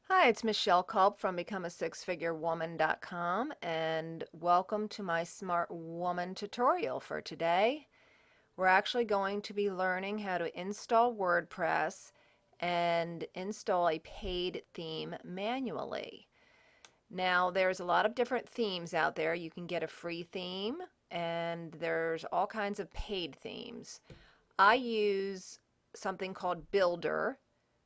Hi, it's Michelle Culp from BecomeASixFigureWoman.com and welcome to my Smart Woman tutorial for today. We're actually going to be learning how to install WordPress and install a paid theme manually. Now, there's a lot of different themes out there. You can get a free theme and there's all kinds of paid themes. I use something called Builder,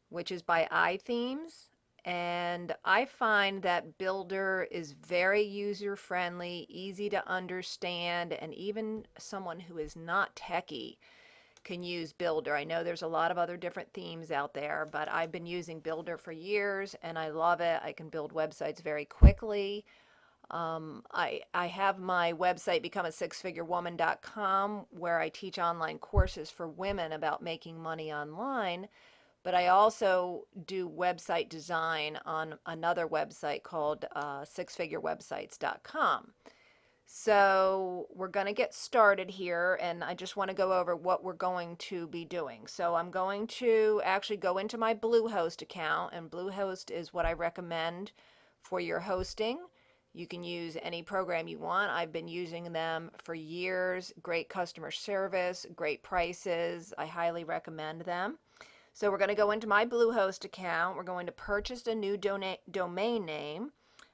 which is by iThemes. And I find that Builder is very user friendly, easy to understand, and even someone who is not techie can use Builder. I know there's a lot of other different themes out there, but I've been using Builder for years and I love it. I can build websites very quickly. I have my website, becomeasixfigurewoman.com, where I teach online courses for women about making money online. But I also do website design on another website called sixfigurewebsites.com. So we're going to get started here, and I just want to go over what we're going to be doing. So I'm going to actually go into my Bluehost account, and Bluehost is what I recommend for your hosting. You can use any program you want. I've been using them for years. Great customer service, great prices. I highly recommend them. So we're going to go into my Bluehost account. We're going to purchase a new domain name.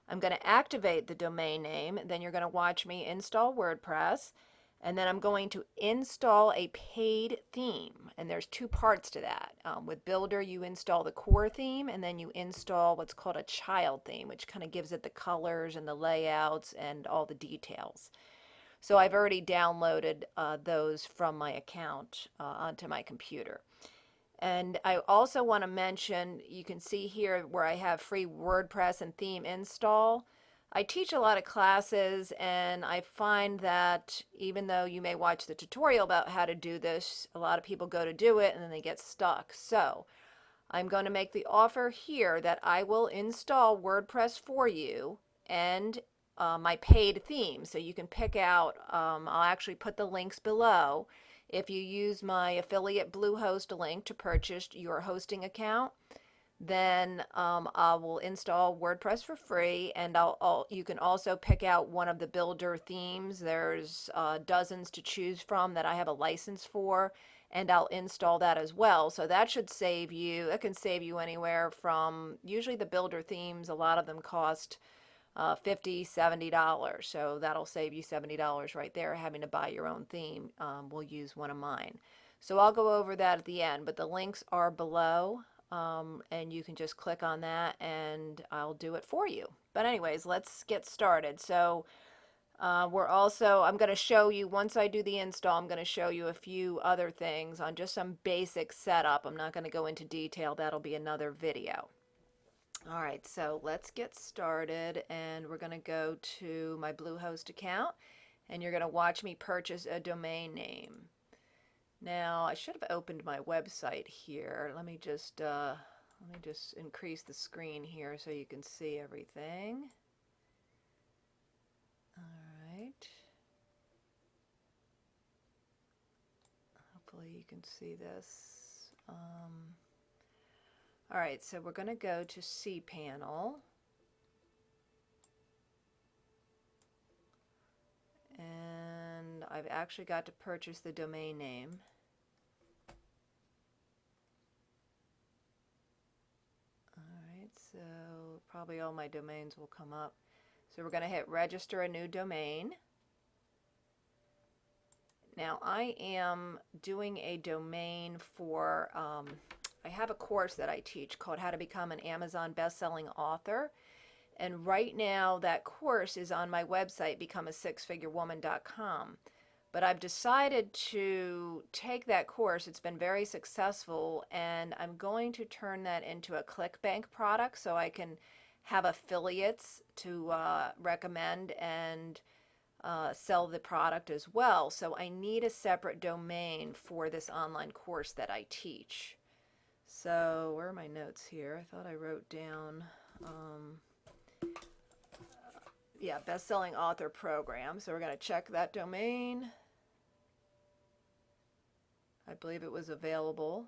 I'm going to activate the domain name. Then you're going to watch me install WordPress. And then I'm going to install a paid theme. And there's two parts to that. With Builder, you install the core theme, and then you install what's called a child theme, which kind of gives it the colors and the layouts and all the details. So I've already downloaded those from my account onto my computer. And I also want to mention, you can see here where I have free WordPress and theme install. I teach a lot of classes and I find that even though you may watch the tutorial about how to do this, a lot of people go to do it and then they get stuck. So I'm going to make the offer here that I will install WordPress for you and my paid theme. So you can pick out, I'll actually put the links below. If you use my affiliate Bluehost link to purchase your hosting account, then I will install WordPress for free, and you can also pick out one of the builder themes. There's dozens to choose from that I have a license for, and I'll install that as well. So that should save you, it can save you anywhere from, usually the builder themes, a lot of them cost $50, $70. So that'll save you $70 right there having to buy your own theme. We'll use one of mine. So I'll go over that at the end, but the links are below, and you can just click on that and I'll do it for you. But anyways, let's get started. So I'm going to show you, once I do the install, I'm going to show you a few other things on just some basic setup. I'm not going to go into detail. That'll be another video. All right, so let's get started, and we're going to go to my Bluehost account, and you're going to watch me purchase a domain name. Now, I should have opened my website here. Let me just increase the screen here so you can see everything. All right. Hopefully you can see this. All right, so we're going to go to cPanel. And I've actually got to purchase the domain name. Alright, so probably all my domains will come up. So we're going to hit register a new domain. Now I am doing a domain for, I have a course that I teach called How to Become an Amazon Best-Selling Author. And right now that course is on my website, becomeasixfigurewoman.com. But I've decided to take that course. It's been very successful, and I'm going to turn that into a ClickBank product so I can have affiliates to recommend and sell the product as well. So I need a separate domain for this online course that I teach. So where are my notes here? I thought I wrote down, yeah, best-selling author program. So we're going to check that domain. I believe it was available.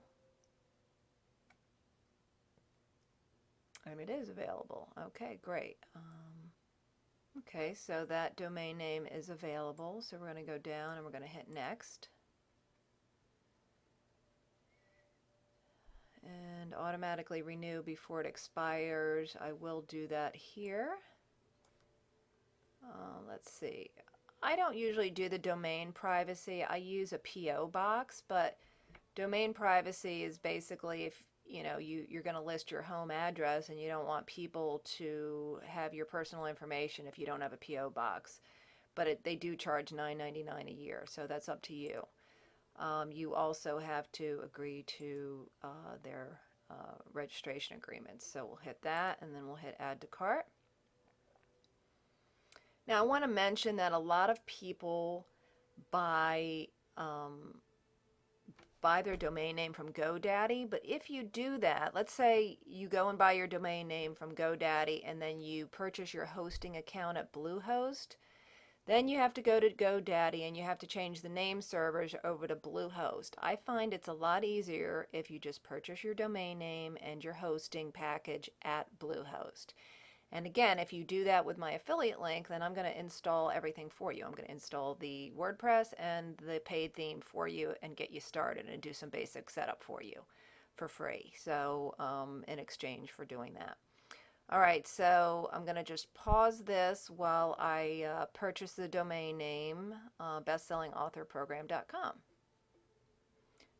And it is available. Okay, great. Okay, so that domain name is available. So we're going to go down and we're going to hit next. And automatically renew before it expires. I will do that here. Let's see. I don't usually do the domain privacy. I use a PO box, but domain privacy is basically if you're going to list your home address and you don't want people to have your personal information if you don't have a PO box. But they do charge $9.99 a year, so that's up to you. You also have to agree to their registration agreements. So we'll hit that and then we'll hit add to cart. Now I want to mention that a lot of people buy their domain name from GoDaddy, but if you do that, let's say you go and buy your domain name from GoDaddy and then you purchase your hosting account at Bluehost, then you have to go to GoDaddy and you have to change the name servers over to Bluehost. I find it's a lot easier if you just purchase your domain name and your hosting package at Bluehost. And again, if you do that with my affiliate link, then I'm going to install everything for you. I'm going to install the WordPress and the paid theme for you and get you started and do some basic setup for you for free. So in exchange for doing that. All right, so I'm going to just pause this while I purchase the domain name, bestsellingauthorprogram.com.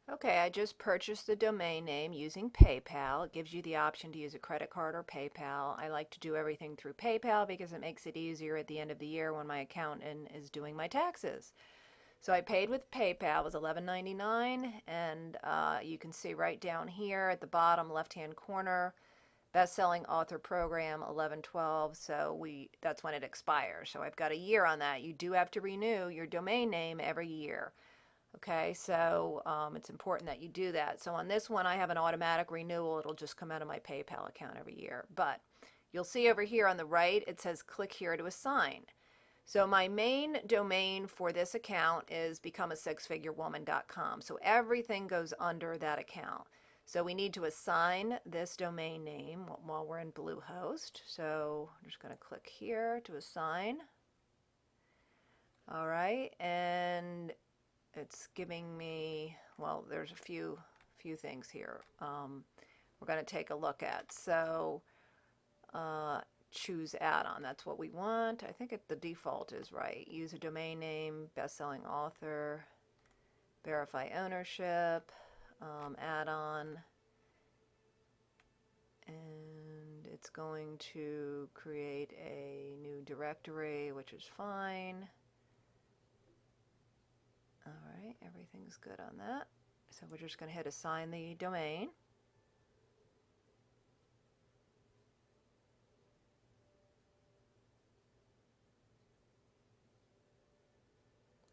Okay, I just purchased the domain name using PayPal. It gives you the option to use a credit card or PayPal. I like to do everything through PayPal because it makes it easier at the end of the year when my accountant is doing my taxes. So I paid with PayPal. It was $11.99, and you can see right down here at the bottom left-hand corner, Best-Selling Author Program 11/12. So that's when it expires. So I've got a year on that. You do have to renew your domain name every year. Okay, so it's important that you do that. So on this one, I have an automatic renewal. It'll just come out of my PayPal account every year. But you'll see over here on the right, it says click here to assign. So my main domain for this account is becomeasixfigurewoman.com. So everything goes under that account. So we need to assign this domain name while we're in Bluehost. So I'm just going to click here to assign. All right, and it's giving me, well, there's a few things here we're going to take a look at. So choose add-on, that's what we want. I think the default is right. Use a domain name, best-selling author, verify ownership, add-on, and it's going to create a new directory, which is fine. All right, everything's good on that. So we're just going to hit assign the domain.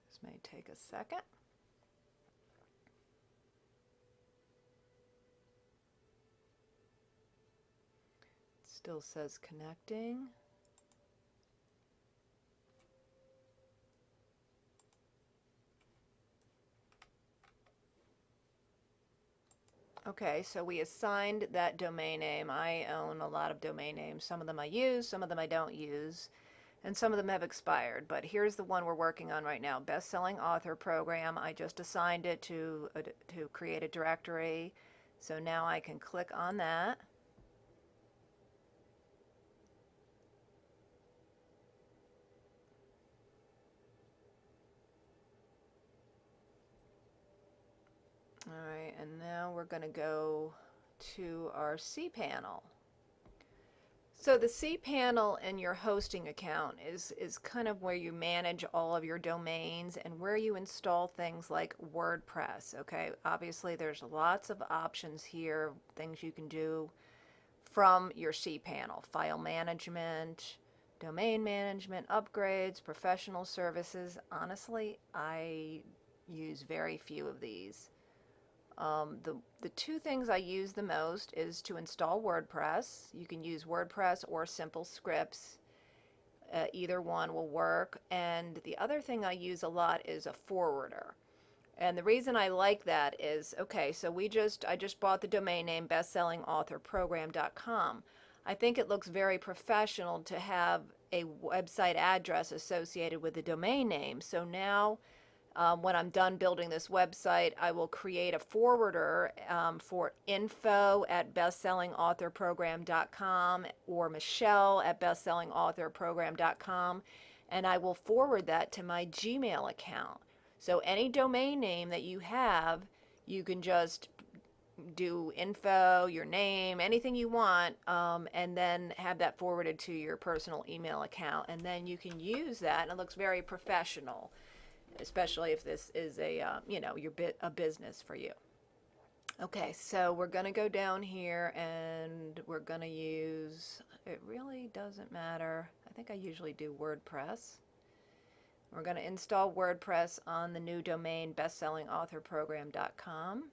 This may take a second. It still says connecting. Okay, so we assigned that domain name. I own a lot of domain names. Some of them I use, some of them I don't use, and some of them have expired. But here's the one we're working on right now, Best-Selling Author Program. I just assigned it to create a directory. So now I can click on that. All right, and now we're going to go to our cPanel. So the cPanel in your hosting account is kind of where you manage all of your domains and where you install things like WordPress. Okay, obviously there's lots of options here, things you can do from your cPanel: file management, domain management, upgrades, professional services. Honestly, I use very few of these. The two things I use the most is to install WordPress. You can use WordPress or Simple Scripts. Either one will work. And the other thing I use a lot is a forwarder. And the reason I like that is, okay, so I just bought the domain name bestsellingauthorprogram.com. I think it looks very professional to have a website address associated with the domain name. So now, when I'm done building this website, I will create a forwarder for info@bestsellingauthorprogram.com or michelle@bestsellingauthorprogram.com, and I will forward that to my Gmail account. So any domain name that you have, you can just do info, your name, anything you want, and then have that forwarded to your personal email account. And then you can use that, and it looks very professional, especially if this is a business for you. Okay, so we're going to go down here and we're going to use, it really doesn't matter. I think I usually do WordPress. We're going to install WordPress on the new domain bestsellingauthorprogram.com.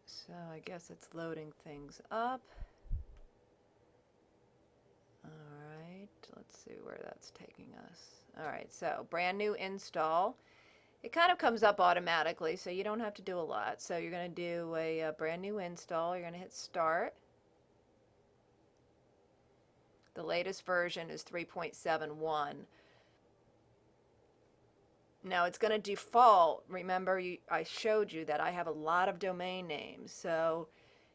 So I guess it's loading things up. Alright, let's see where that's taking us. Alright, so brand new install. It kind of comes up automatically, so you don't have to do a lot. So you're going to do a brand new install. You're going to hit start. The latest version is 3.71. Now it's going to default. Remember, I showed you that I have a lot of domain names, so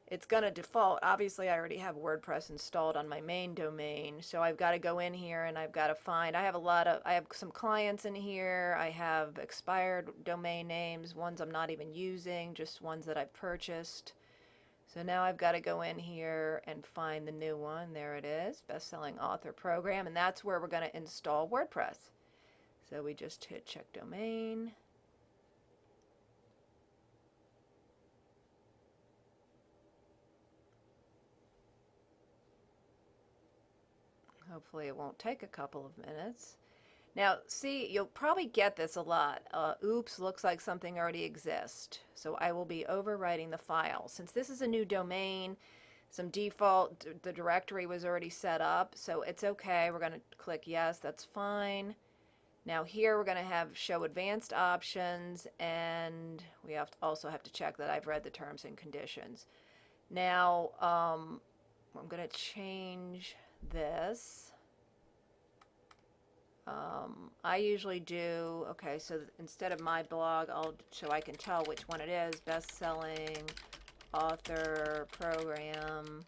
it's going to default. Obviously, I already have WordPress installed on my main domain, so I've got to go in here and I've got to find. I have some clients in here. I have expired domain names, ones I'm not even using, just ones that I've purchased. So now I've got to go in here and find the new one. There it is, Best-Selling Author Program, and that's where we're going to install WordPress. So we just hit check domain. Hopefully it won't take a couple of minutes. Now, see, you'll probably get this a lot. Oops, looks like something already exists. So I will be overwriting the file. Since this is a new domain, some default, the directory was already set up, so it's okay. We're going to click yes, that's fine. Now here we're going to have show advanced options, and we also have to check that I've read the terms and conditions. Now I'm going to change this. I usually do, okay, so instead of my blog, so I can tell which one it is, Best-Selling Author Program.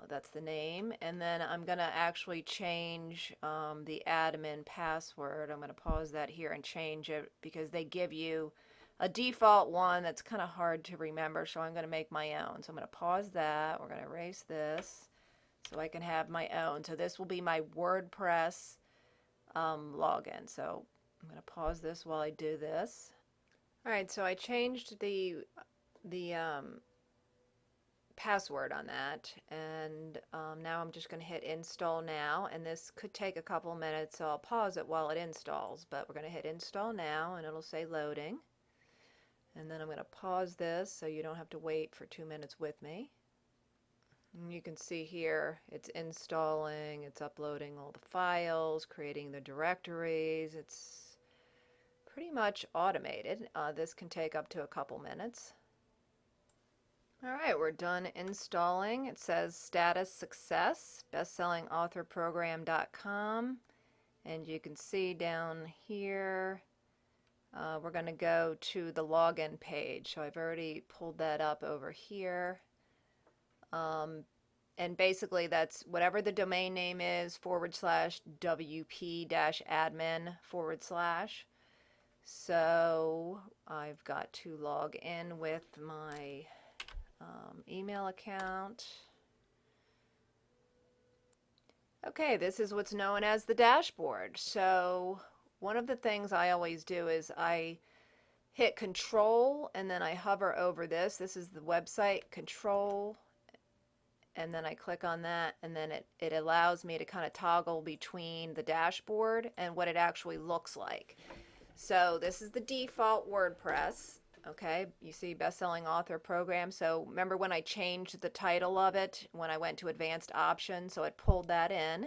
That's the name. And then I'm going to actually change the admin password. I'm going to pause that here and change it because they give you a default one that's kind of hard to remember, so I'm going to make my own. So I'm going to pause that. We're going to erase this so I can have my own. So this will be my WordPress login. So I'm going to pause this while I do this. All right, so I changed the password on that, and now I'm just going to hit install now, and this could take a couple of minutes, so I'll pause it while it installs, but we're going to hit install now and it'll say loading, and then I'm going to pause this so you don't have to wait for 2 minutes with me. And you can see here it's installing, it's uploading all the files, creating the directories. It's pretty much automated. This can take up to a couple minutes. Alright, we're done installing. It says status success, bestsellingauthorprogram.com, and you can see down here we're going to go to the login page. So I've already pulled that up over here. And basically that's whatever the domain name is /wp-admin/. So I've got to log in with my email account. Okay, this is what's known as the dashboard. So one of the things I always do is I hit control and then I hover over this. This is the website, control, and then I click on that, and then it allows me to kind of toggle between the dashboard and what it actually looks like. So this is the default WordPress. Okay, you see Best-Selling Author Program. So remember when I changed the title of it when I went to advanced options, so it pulled that in.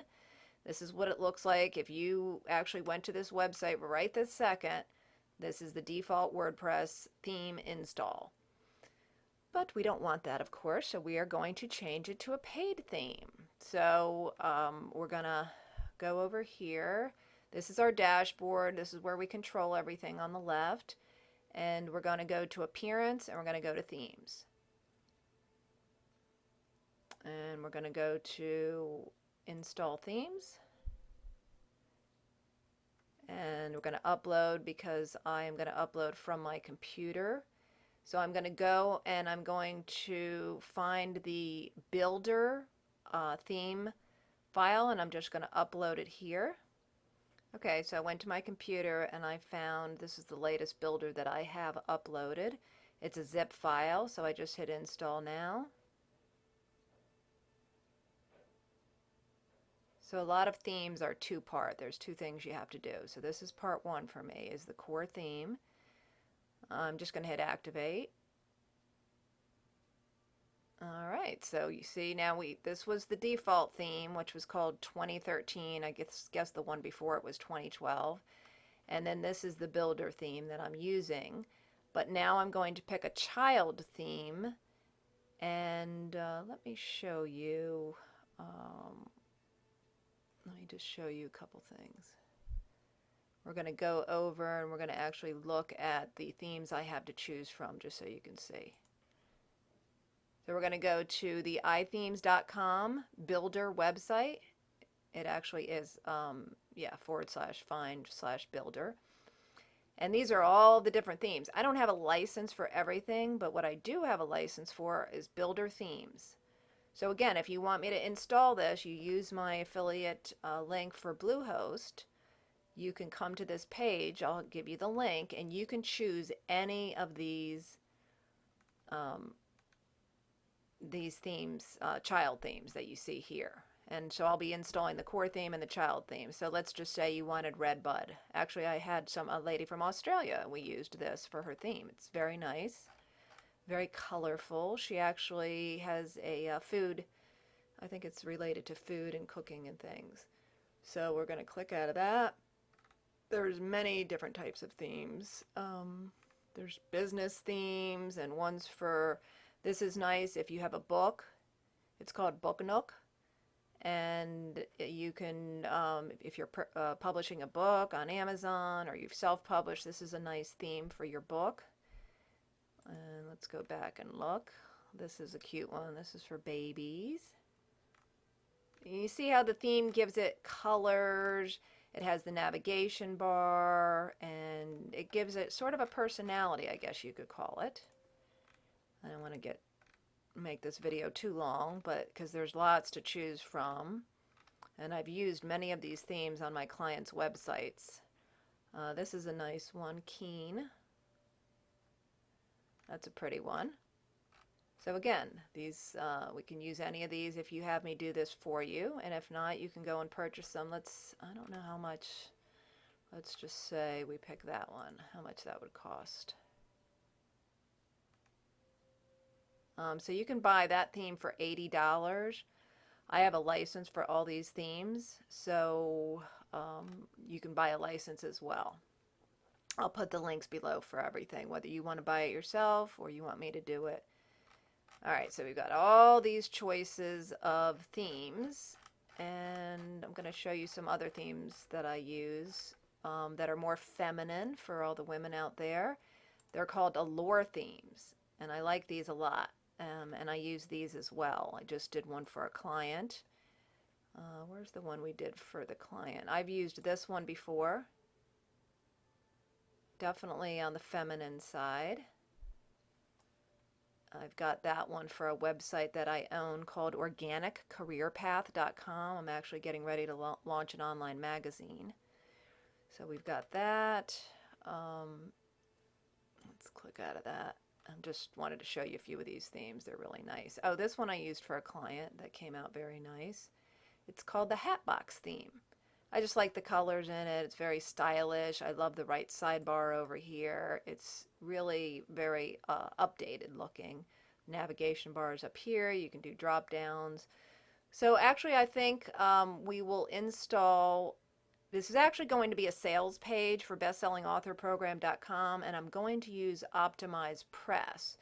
This is what it looks like if you actually went to this website right this second. This is the default WordPress theme install. But we don't want that, of course, so we are going to change it to a paid theme. So we're going to go over here. This is our dashboard. This is where we control everything on the left. And we're going to go to Appearance, and we're going to go to Themes. And we're going to go to Install Themes. And we're going to upload because I am going to upload from my computer. So I'm going to go and I'm going to find the Builder theme file, and I'm just going to upload it here. Okay, so I went to my computer and I found this is the latest Builder that I have uploaded. It's a zip file, so I just hit Install now. So a lot of themes are two-part. There's two things you have to do. So this is part one for me, is the core theme. I'm just going to hit Activate. All right, so you see now this was the default theme, which was called 2013. I guess the one before it was 2012. And then this is the Builder theme that I'm using. But now I'm going to pick a child theme. And let me show you. Let me just show you a couple things. We're going to go over and we're going to actually look at the themes I have to choose from, just so you can see. So we're going to go to the ithemes.com builder website. It actually is, /find/builder. And these are all the different themes. I don't have a license for everything, but what I do have a license for is Builder Themes. So again, if you want me to install this, you use my affiliate link for Bluehost. You can come to this page, I'll give you the link, and you can choose any of these themes, child themes that you see here. And so I'll be installing the core theme and the child theme. So let's just say you wanted Redbud. Actually, I had a lady from Australia. We used this for her theme. It's very nice, very colorful. She actually has a food, I think it's related to food and cooking and things. So we're going to click out of that. There's many different types of themes. There's business themes and ones for, this is nice if you have a book. It's called Book Nook. And you can, if you're publishing a book on Amazon or you've self-published, this is a nice theme for your book. And let's go back and look. This is a cute one. This is for babies. You see how the theme gives it colors. It has the navigation bar, and it gives it sort of a personality, I guess you could call it. I don't want to make this video too long, but because there's lots to choose from, and I've used many of these themes on my clients' websites. This is a nice one, Keen. That's a pretty one. So again, these we can use any of these if you have me do this for you, and if not, you can go and purchase them. I don't know how much, let's just say we pick that one, how much that would cost. So you can buy that theme for $80. I have a license for all these themes, so you can buy a license as well. I'll put the links below for everything, whether you want to buy it yourself or you want me to do it. Alright, so we've got all these choices of themes, and I'm going to show you some other themes that I use that are more feminine for all the women out there. They're called Allure themes, and I like these a lot. And I use these as well. I just did one for a client. Where's the one we did for the client? I've used this one before. Definitely on the feminine side. I've got that one for a website that I own called organiccareerpath.com. I'm actually getting ready to launch an online magazine. So we've got that. Let's click out of that. I just wanted to show you a few of these themes. They're really nice. Oh, this one I used for a client that came out very nice. It's called the Hatbox theme. I just like the colors in it. It's very stylish. I love the right sidebar over here. It's really very updated looking. Navigation bars up here. You can do drop downs. So actually I think we will install This is actually going to be a sales page for bestsellingauthorprogram.com, and I'm going to use Optimize Press.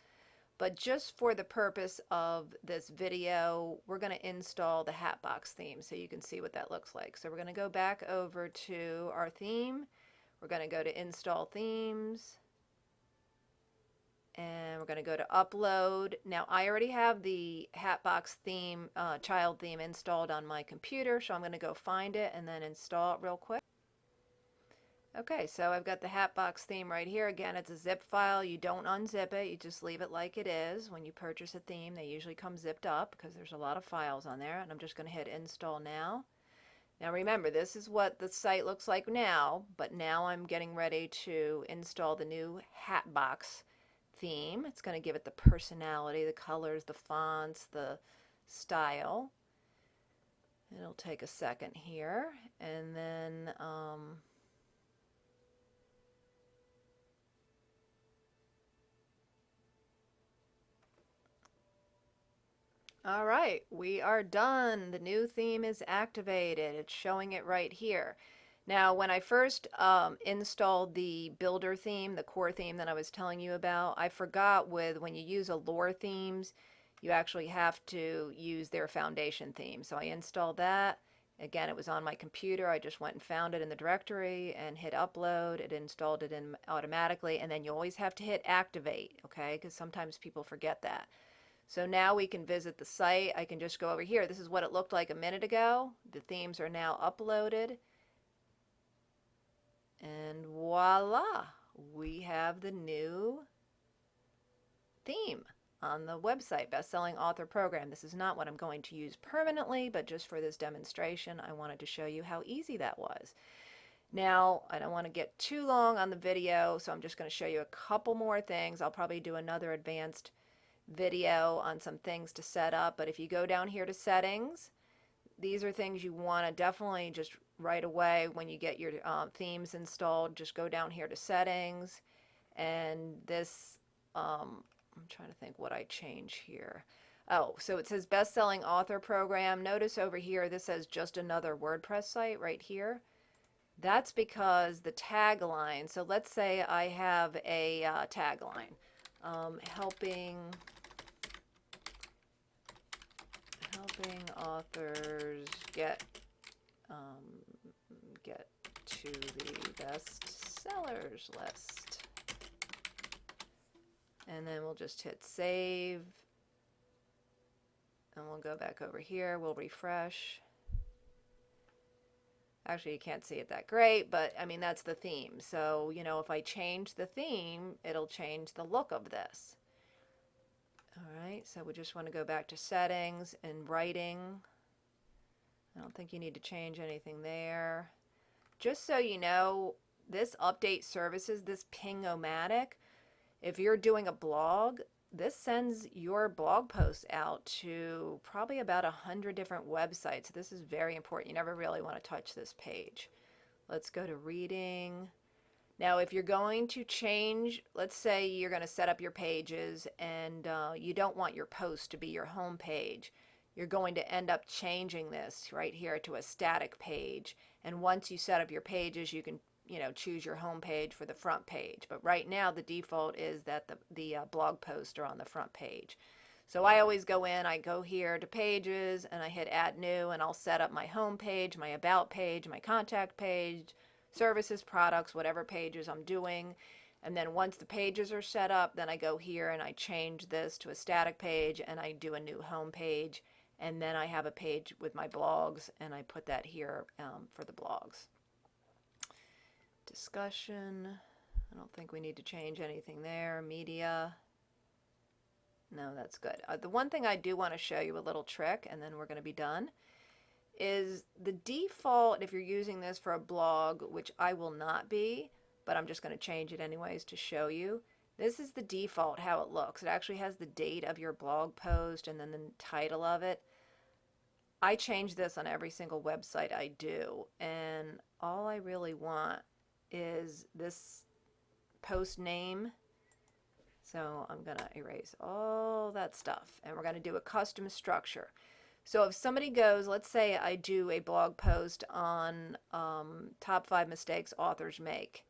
But just for the purpose of this video, we're going to install the Hatbox theme so you can see what that looks like. So we're going to go back over to our theme. We're going to go to Install Themes. And we're going to go to Upload. Now, I already have the Hatbox theme, child theme installed on my computer, so I'm going to go find it and then install it real quick. Okay, so I've got the Hatbox theme right here. Again, it's a zip file. You don't unzip it. You just leave it like it is. When you purchase a theme, they usually come zipped up because there's a lot of files on there. And I'm just going to hit Install Now. Now remember, this is what the site looks like now, but now I'm getting ready to install the new Hatbox theme. It's going to give it the personality, the colors, the fonts, the style. It'll take a second here, and then all right, we are done. The new theme is activated. It's showing it right here. Now, when I first installed the builder theme, the core theme that I was telling you about, I forgot when you use Allure themes, you actually have to use their foundation theme. So I installed that. Again, it was on my computer. I just went and found it in the directory and hit upload. It installed it in automatically. And then you always have to hit activate, okay? Because sometimes people forget that. So now we can visit the site. I can just go over here. This is what it looked like a minute ago. The themes are now uploaded. And voila, we have the new theme on the website, Bestselling Author Program. This is not what I'm going to use permanently, but just for this demonstration, I wanted to show you how easy that was. Now, I don't want to get too long on the video, so I'm just going to show you a couple more things. I'll probably do another advanced video on some things to set up, but if you go down here to settings, these are things you want to definitely just right away when you get your themes installed. Just go down here to settings, and this I'm trying to think what I change here. Oh, so it says Best-Selling Author Program. Notice over here this says just another WordPress site right here. That's because the tagline, so let's say I have a tagline, helping authors get to the best sellers list. And then we'll just hit save. And we'll go back over here. We'll refresh. Actually, you can't see it that great, but I mean, that's the theme. So, you know, if I change the theme, it'll change the look of this. All right, so we just want to go back to settings and writing. I don't think you need to change anything there. Just so you know, this update services, this Ping-O-Matic, if you're doing a blog, this sends your blog posts out to probably about 100 different websites. This is very important. You never really want to touch this page. Let's go to reading. Now, if you're going to change, let's say you're going to set up your pages and you don't want your post to be your home page, you're going to end up changing this right here to a static page. And once you set up your pages, you can, you know, choose your home page for the front page. But right now, the default is that the blog posts are on the front page. So I always go in, I go here to pages, and I hit add new, and I'll set up my home page, my about page, my contact page, services, products, whatever pages I'm doing. And then once the pages are set up, then I go here and I change this to a static page and I do a new home page. And then I have a page with my blogs and I put that here for the blogs. Discussion. I don't think we need to change anything there. Media. No, that's good. The one thing I do want to show you a little trick, and then we're going to be done, is the default, if you're using this for a blog, which I will not be, but I'm just going to change it anyways to show you. This is the default, how it looks. It actually has the date of your blog post and then the title of it. I change this on every single website I do, and all I really want is this post name. So I'm going to erase all that stuff, and we're going to do a custom structure. So if somebody goes, let's say I do a blog post on top 5 mistakes authors make.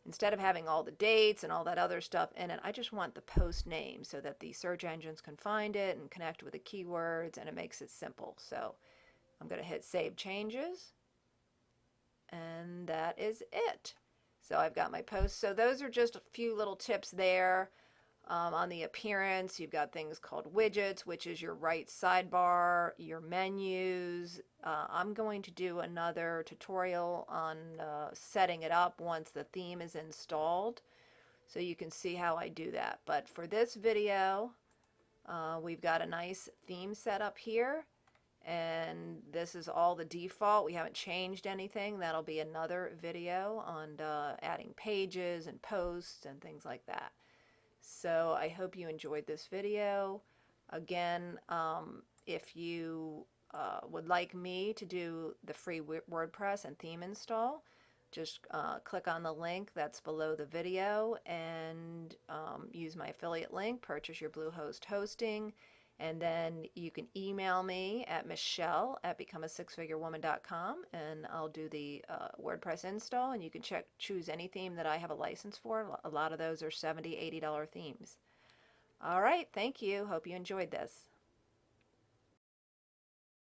Instead of having all the dates and all that other stuff in it, I just want the post name so that the search engines can find it and connect with the keywords, and it makes it simple. So I'm going to hit Save Changes, and that is it. So I've got my posts. So those are just a few little tips there. On the appearance, you've got things called widgets, which is your right sidebar, your menus. I'm going to do another tutorial on setting it up once the theme is installed, so you can see how I do that. But for this video, we've got a nice theme set up here, and this is all the default. We haven't changed anything. That'll be another video on adding pages and posts and things like that. So I hope you enjoyed this video. Again, if you would like me to do the free WordPress and theme install, just click on the link that's below the video and use my affiliate link, purchase your Bluehost hosting, and then you can email me at michelle@becomeasixfigurewoman.com, and I'll do the WordPress install, and you can choose any theme that I have a license for. A lot of those are $70, $80 themes. All right, thank you. Hope you enjoyed this.